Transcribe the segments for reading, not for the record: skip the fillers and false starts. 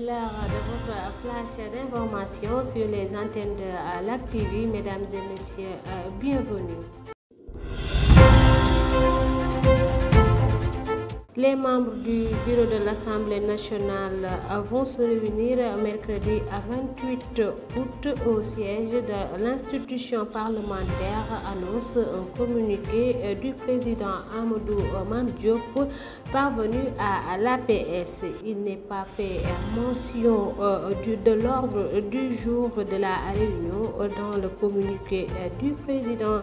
l'heure de votre flash d'information sur les antennes de LAC TV. Mesdames et messieurs, bienvenue. Les membres du bureau de l'Assemblée nationale vont se réunir mercredi 28 août au siège de l'institution parlementaire, annonce un communiqué du président Amadou Mame Diop parvenu à l'APS. Il n'est pas fait mention de l'ordre du jour de la réunion dans le communiqué du président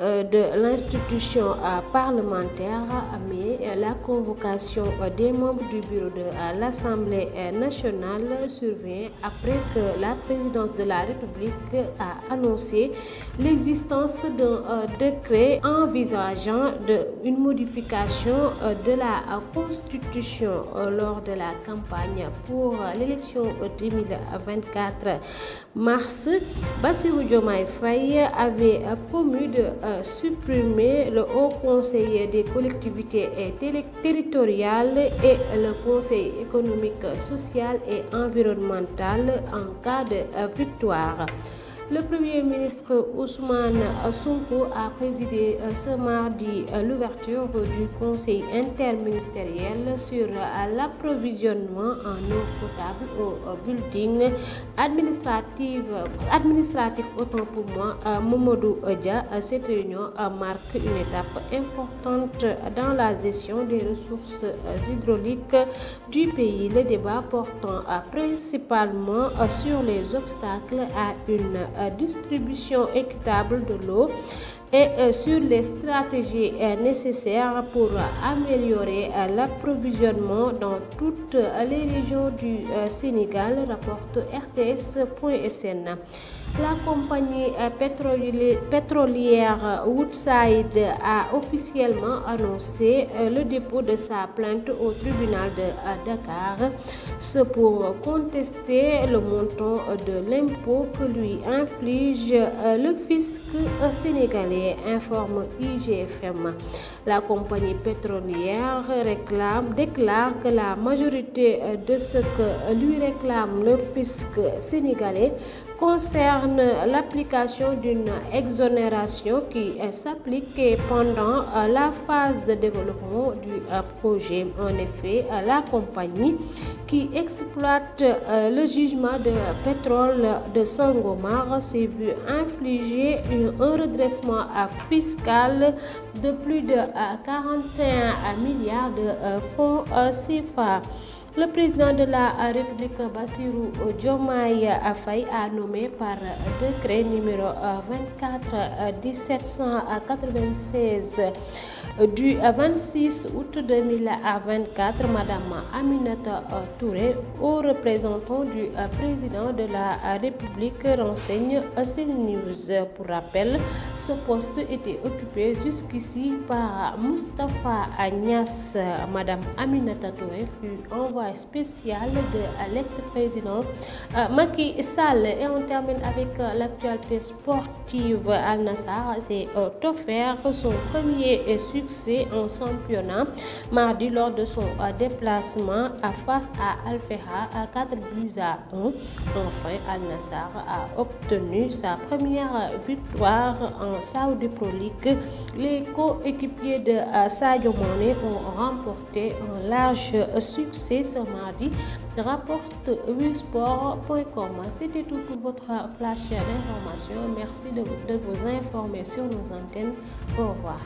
de l'institution parlementaire, mais la convocation des membres du bureau de l'Assemblée nationale survient après que la présidence de la République a annoncé l'existence d'un décret envisageant une modification de la Constitution lors de la campagne pour l'élection 2024. Mars, Bassirou Diomaye Faye avait promu de supprimer le Haut Conseil des collectivités territoriales et le Conseil économique, social et environnemental en cas de victoire. Le Premier ministre Ousmane Sonko a présidé ce mardi l'ouverture du Conseil interministériel sur l'approvisionnement en eau potable au building administratif autant pour moi, Mamadou Dia. Cette réunion marque une étape importante dans la gestion des ressources hydrauliques du pays. Le débat portant principalement sur les obstacles à une distribution équitable de l'eau et sur les stratégies nécessaires pour améliorer l'approvisionnement dans toutes les régions du Sénégal, rapporte RTS.sn. La compagnie pétrolière Woodside a officiellement annoncé le dépôt de sa plainte au tribunal de Dakar, ce pour contester le montant de l'impôt que lui inflige le fisc sénégalais, informe IGFM. La compagnie pétrolière déclare que la majorité de ce que lui réclame le fisc sénégalais concerne l'application d'une exonération qui s'applique pendant la phase de développement du projet. En effet, la compagnie qui exploite le gisement de pétrole de Sangomar s'est vu infliger un redressement fiscal de plus de 41 milliards de francs CFA. Le président de la République, Bassirou Diomaye Faye, a nommé par décret numéro 24-1796 du 26 août 2024 Madame Aminata Touré au représentant du président de la République, renseigne CNews. Pour rappel, ce poste était occupé jusqu'ici par Moustapha Niasse. Madame Aminata Touré fut envoyée spéciale de l'ex-président Macky Sall. Et on termine avec l'actualité sportive. Al Nassr s'est offert son premier succès en championnat mardi lors de son déplacement face à Al Fehha à 4-1. Enfin, Al Nassr a obtenu sa première victoire en Saudi Pro League. Les coéquipiers de Sadio Mané ont remporté un large succès ce mardi, rapporte wisport.com. C'était tout pour votre flash d'information. Merci de vous informer sur nos antennes. Au revoir.